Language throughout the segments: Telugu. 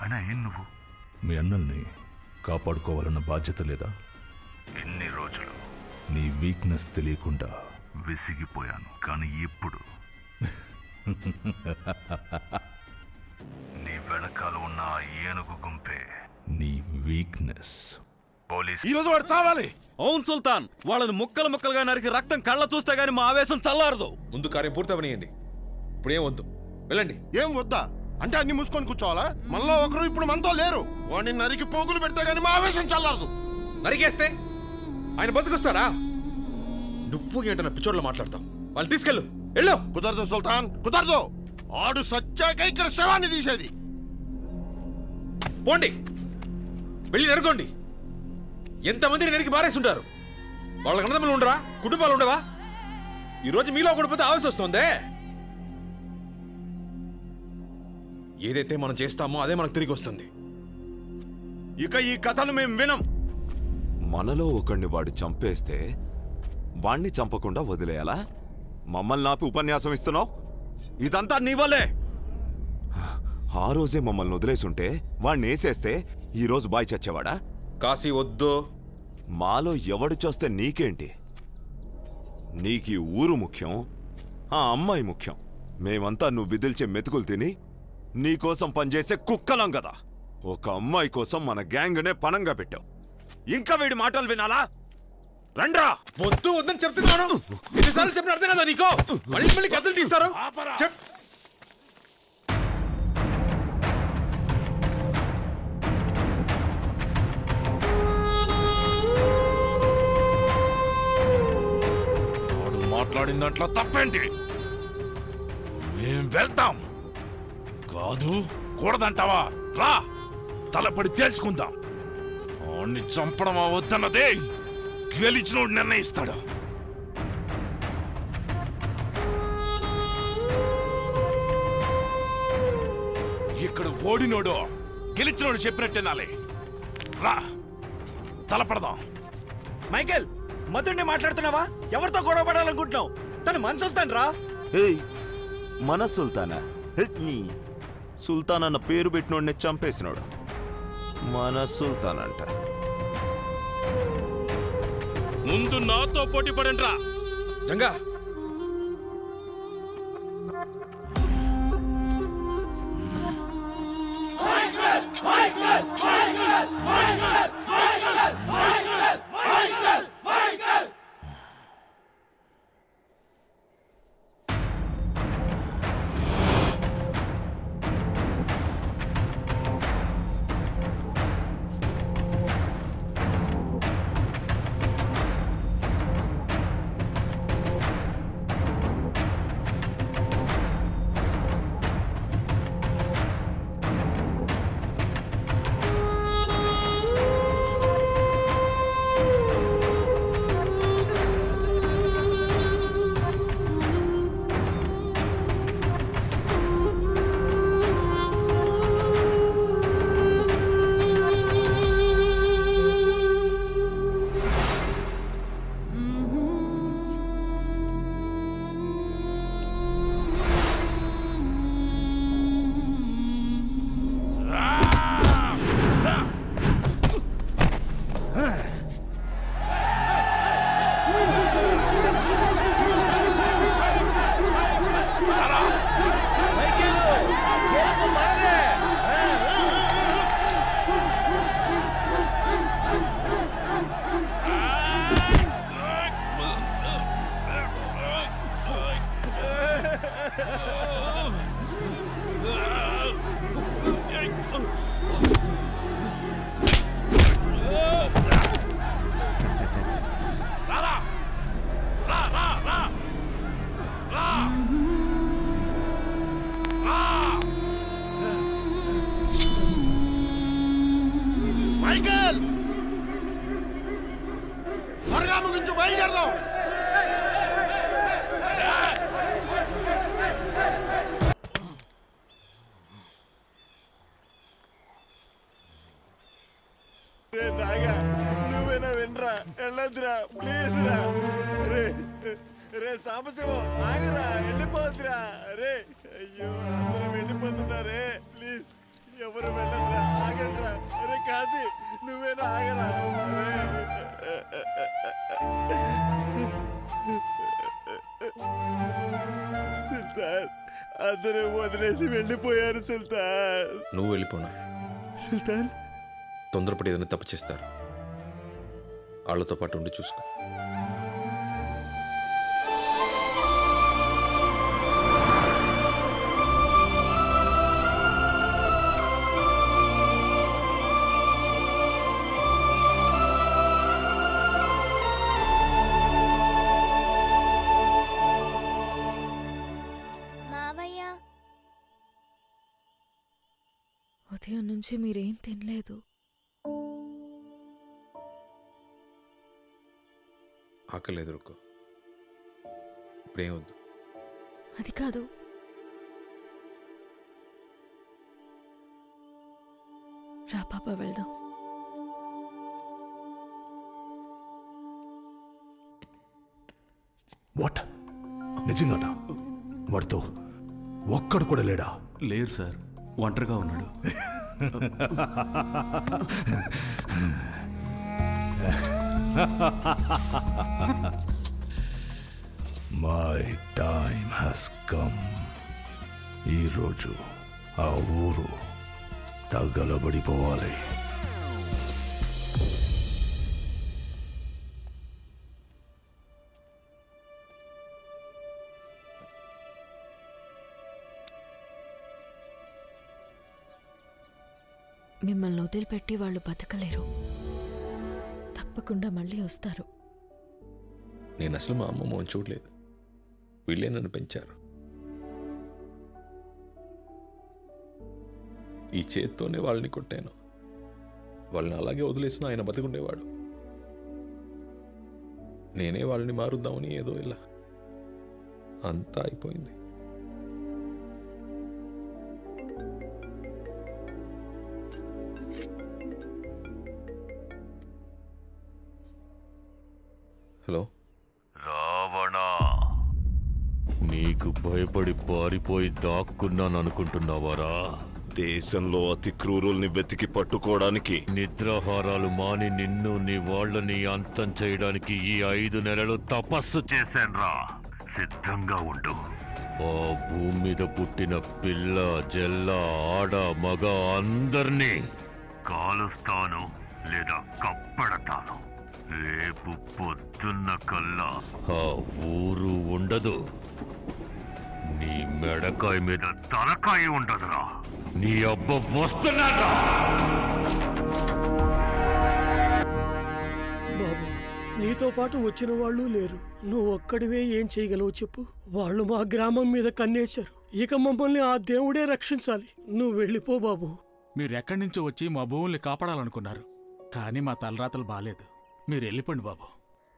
అయినా ఏం నువ్వు మీ అన్నల్ని కాపాడుకోవాలన్న బాధ్యత లేదా? ఎన్ని రోజులు నీ వీక్నెస్ తెలియకుండా విసిగిపోయాను, కానీ ఇప్పుడు నీ వెనకాల ఉన్న ఆ ఏనుగు గుంపే నీ వీక్నెస్. పోలీస్ ఈరోజు వాడు చావాలి. అవును సుల్తాన్, వాళ్ళని ముక్కలు ముక్కలుగా నరికి రక్తం కళ్ళ చూస్తే గానీ మా ఆవేశం చల్లారదు. ముందు కార్యం పూర్తవనియండి. ఇప్పుడేం వద్దు, వెళ్ళండి. ఏం వద్దా అంటే అన్ని మూసుకొని కూర్చోవాలా? మనలో ఒకరు ఇప్పుడు మనతో లేరు. వాడిని నరికి పోగులు పెడితే గానీ మా ఆవేశం చల్లారదు. నరికేస్తే ఆయన బతుకొస్తారా? నువ్వు ఏంటన్నా పిచ్చోడ్లో మాట్లాడతావు. వాళ్ళు తీసుకెళ్ళు, వెళ్ళు. కుదరదు సుల్తాన్, కుదరదు. ఆడు సచ్చాక ఇక్కడ శవాన్ని తీసేది. పోండి, వెళ్ళి నరుకోండి. ఎంతమందిని నరికి బారేస్తుంటారు. వాళ్ళకి అన్నదమ్ములు ఉండరా, కుటుంబాలు ఉండవా? ఈరోజు మీలో ఒకటిపోతే ఆవేశం వస్తుందే. ఏదైతే మనం చేస్తామో అదే మనకు తిరిగి వస్తుంది. ఇక ఈ కథను మేము వినం. మనలో ఒకడిని వాడు చంపేస్తే వాణ్ణి చంపకుండా వదిలేయాలా? మమ్మల్ని ఆపి ఉపన్యాసం ఇస్తున్నావు? ఇదంతా నీ వల్లే. ఆ రోజే మమ్మల్ని వదిలేసుంటే వాణ్ణి వేసేస్తే ఈరోజు బాయ్ చచ్చేవాడా? కాశీ వద్దు. మాలో ఎవడు చూస్తే నీకేంటి? నీకీ ఊరు ముఖ్యం, ఆ అమ్మాయి ముఖ్యం. మేమంతా నువ్వు విదిల్చే మెతుకులు తిని నీకోసం పనిచేసే కుక్కలం కదా. ఒక అమ్మాయి కోసం మన గ్యాంగ్నే పణంగా పెట్టావు. ఇంకా వీడి మాటలు వినాలా? రండ్రా. వద్దు వద్దని చెప్తున్నాను. ఎన్నిసార్లు చెప్పిన అర్థం కదా నీకో? మళ్ళీ మళ్ళీ కథలు తీస్తారు. మాట్లాడిన దాంట్లో తప్పేంటి? మేం వెళ్తాం. కాదు కూడదంటావా? రా, తలపడి తేల్చుకుందాం. ఆడిని చంపడం వద్దన్నదే గెలిచినోడు నిర్ణయిస్తాడు. ఇక్కడ ఓడినోడు గెలిచినోడు చెప్పినట్టేనాలి. రా, తలపడదాం. మైకేల్, మధుడిని మాట్లాడుతున్నావా? ఎవరితో గొడవ పడాలనుకుంటున్నావు? తను మన సుల్తాన్ రా. ఏయ్, మన సుల్తానా? సుల్తాన్ అన్న పేరు పెట్టినోడిని చంపేసినాడు. మన సుల్తాన్ అంట. ముందు నాతో పోటీ పడండి రా. జంగా, మైకేల్, త్వరగా ముగించు, బయలుదేరదాం. నువ్వేనా వినరా? వెళ్ళొద్దురా ప్లీజ్ రా. రే సాంబశివం, ఆగరా, వెళ్ళిపోద్దురా. రే, అయ్యో అందరం వెళ్ళిపోతున్నారే. ప్లీజ్ ఎవరు వెళ్ళొద్దురా. నువ్వే ఆగరా సుల్తాన్, అందరూ వదిలేసి వెళ్ళిపోయారు సుల్తాన్. నువ్వు వెళ్ళిపోనా? సుల్తాన్, తొందరపడి ఏదైనా తప్పు చేస్తారు. వాళ్ళతో పాటు ఉండి చూసుకో. ఉదయం నుంచి మీరేం తినలేదు. ఆకలి ఎదురుకో. ఇప్పుడేం వద్దు. అది కాదు, రా పాప వెళ్దాం. వాట్? నిజంగానా? వాడితో ఒక్కడు కూడా లేడా? లేరు సార్, ఒంటరిగా ఉన్నాడు. My time has come. ఈరోజు ఆ ఊరు తగలబడిపోవాలి. మిమ్మల్ని వదిలిపెట్టి వాళ్ళు బతకలేరు. తప్పకుండా మళ్ళీ వస్తారు. నేను అసలు మా అమ్మ మోహన్ చూడలేదు. వీళ్ళే నన్ను పెంచారు. ఈ చేత్తోనే వాళ్ళని కొట్టాను. వాళ్ళని అలాగే వదిలేసిన ఆయన బతికుండేవాడు. నేనే వాళ్ళని మారుద్దామని ఏదో ఇలా అంతా అయిపోయింది. హలో రావణ, నీకు భయపడి పారిపోయి దాక్కున్నాననుకుంటున్నావారా? దేశంలో అతి క్రూరుల్ని వెతికి పట్టుకోవడానికి నిద్రాహారాలు మాని నిన్ను నీ వాళ్ళని అంతం చేయడానికి ఈ 5 నెలలు తపస్సు చేశాన్రా. సిద్ధంగా ఉండు. ఆ భూమి మీద పుట్టిన పిల్ల, జల్ల, ఆడ, మగ అందర్నీ కాలుస్తాను లేదా కప్పడతాను. రేపు పొద్దున్న కల్లా ఆ ఊరు ఉండదు. నీ మెడకాయ మీద తలకాయ ఉండదురా. నీ అబ్బ వస్తున్నాడా? బాబు, నీతో పాటు వచ్చిన వాళ్ళు లేరు. నువ్వు ఒక్కడివే ఏం చేయగలవు చెప్పు. వాళ్ళు మా గ్రామం మీద కన్నేశారు. ఇక మమ్మల్ని ఆ దేవుడే రక్షించాలి. నువ్వు వెళ్ళిపో బాబు. మీరెక్కడి నుంచో వచ్చి మా భూముల్ని కాపాడాలనుకున్నారు, కానీ మా తలరాతలు బాలేదు. మీరు వెళ్ళిపోండి బాబు.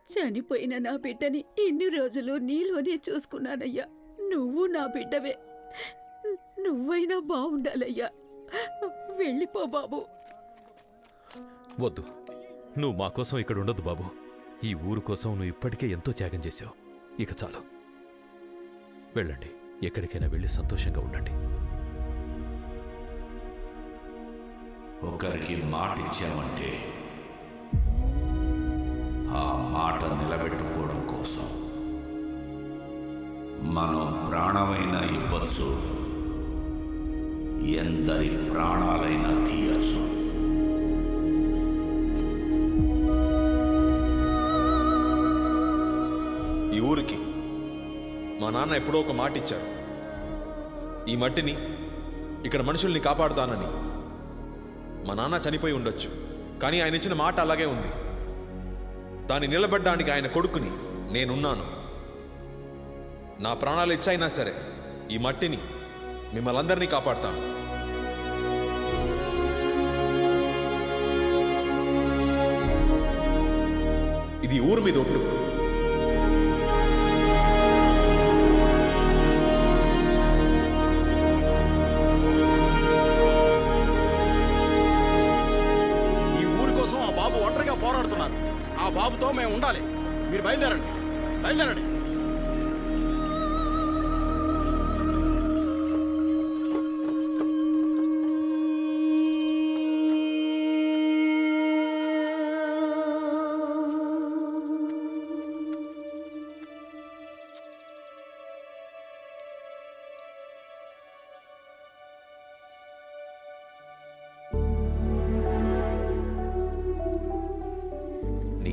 చనిపోయిన నా బిడ్డని ఇన్ని రోజులు నీలోనే చూసుకున్నానయ్యా. నువ్వు నా బిడ్డవే. నువ్వైనా బాగుండాలయ్యా. వెళ్ళిపో బాబు. వద్దు, నువ్వు మా కోసం ఇక్కడ ఉండదు బాబు. ఈ ఊరు కోసం నువ్వు ఇప్పటికే ఎంతో త్యాగం చేశావు. ఇక చాలు, వెళ్ళండి. ఎక్కడికైనా వెళ్ళి సంతోషంగా ఉండండి. ఒకరికి మాటిచ్చామంటే ఆ మాట నిలబెట్టుకోవడం కోసం మనం ప్రాణమైనా ఇవ్వచ్చు, ఎందరి ప్రాణాలైనా తీయచ్చు. ఈ ఊరికి మా నాన్న ఎప్పుడో ఒక మాట ఇచ్చారు. ఈ మట్టిని, ఇక్కడ మనుషుల్ని కాపాడుతానని. మా నాన్న చనిపోయి ఉండొచ్చు, కానీ ఆయన ఇచ్చిన మాట అలాగే ఉంది. దాన్ని నిలబడ్డానికి ఆయన కొడుకుని నేనున్నాను. నా ప్రాణాలు ఇచ్చైనా సరే ఈ మట్టిని, మిమ్మల్ని అందరినీ కాపాడుతాను. ఇది ఊరు మీద ఒట్టు. ఈ ఊరి కోసం ఆ బాబు ఒంటరిగా పోరాడుతున్నారు. ఆ బాబుతో మేము ఉండాలి. మీరు బయలుదేరండి, బయలుదేరండి.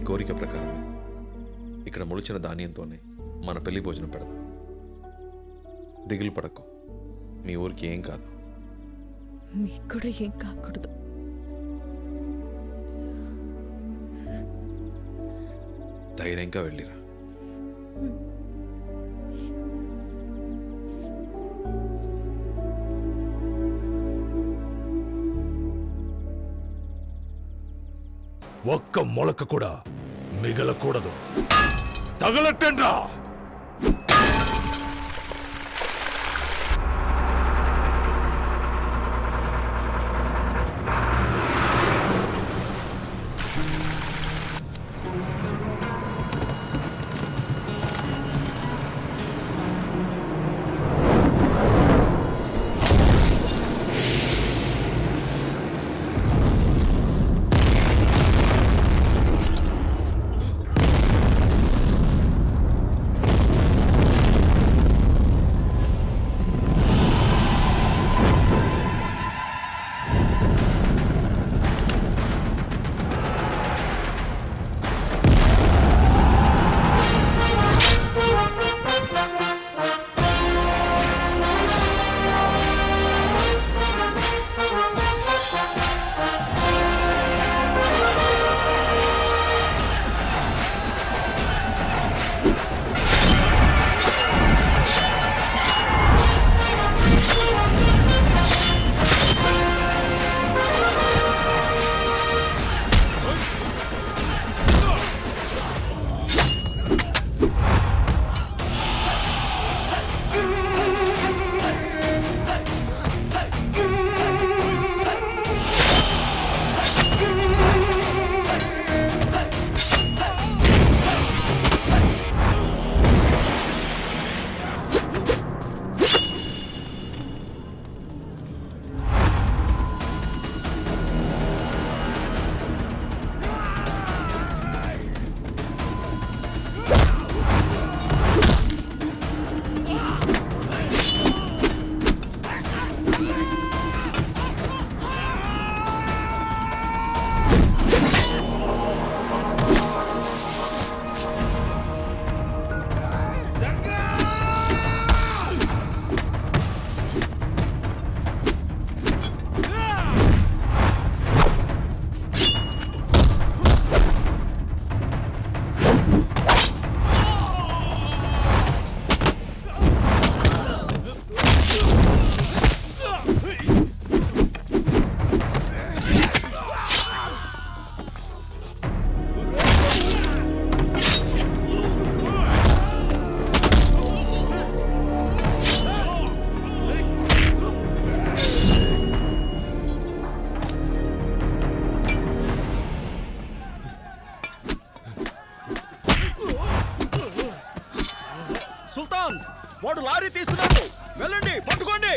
కోరిక ప్రకారమే ఇక్కడ మొలిచిన ధాన్యంతోనే మన పెళ్లి భోజనం పెడదాం. దిగులు పడకు, మీ ఊరికి ఏం కాదు. మీకు కూడా ఏం కాకూడదు. ధైర్యంగా వెళ్ళిరా. ఒక్క మొలక కూడా మిగలకూడదు. తగలట్టండ్రా. సుల్తాన్, వాడు లారీ తీస్తున్నాడు, వెళ్ళండి పట్టుకోండి.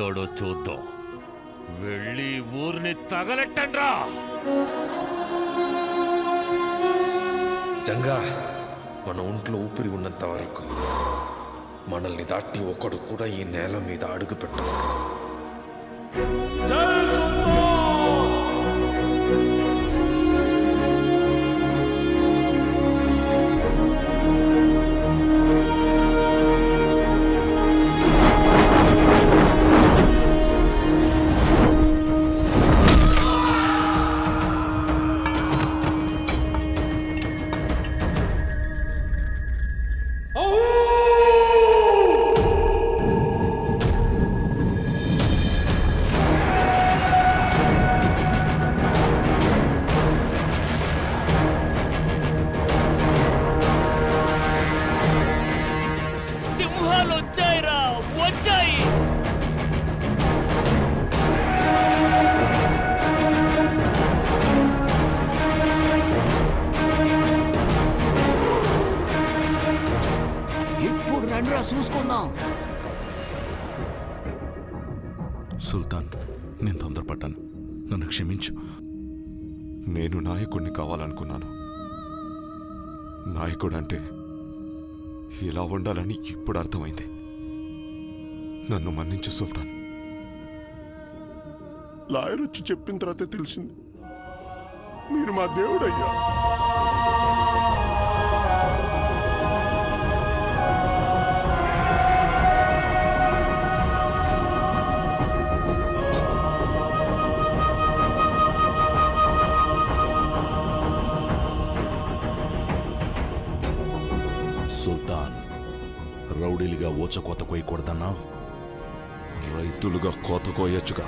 అవుతాడో చూద్దాం. వెళ్ళి ఊరిని తగలెట్టండ్రా. జంగా, మన ఒంట్లో ఊపిరి ఉన్నంత వరకు మనల్ని దాటి ఒకడు కూడా ఈ నేల మీద అడుగు పెట్టకూడదు. సింహాలు వచ్చాయిరా, వచ్చాయి. ఇప్పుడు రండిరా చూసుకుందాం. సుల్తాన్, నేను తొందరపడ్డాను, నన్ను క్షమించు. నేను నాయకుడిని కావాలనుకున్నాను. నాయకుడు అంటే ఇలా ఉండాలని ఇప్పుడు అర్థమైంది. నన్ను మన్నించు సుల్తాన్. లాయర్ వచ్చి చెప్పిన తర్వాత తెలిసింది మీరు మా దేవుడయ్యా. సుల్తాన్, రౌడీలుగా ఊచకోత కోయకూడదన్నా? రైతులుగా కోత కోయొచ్చుగా.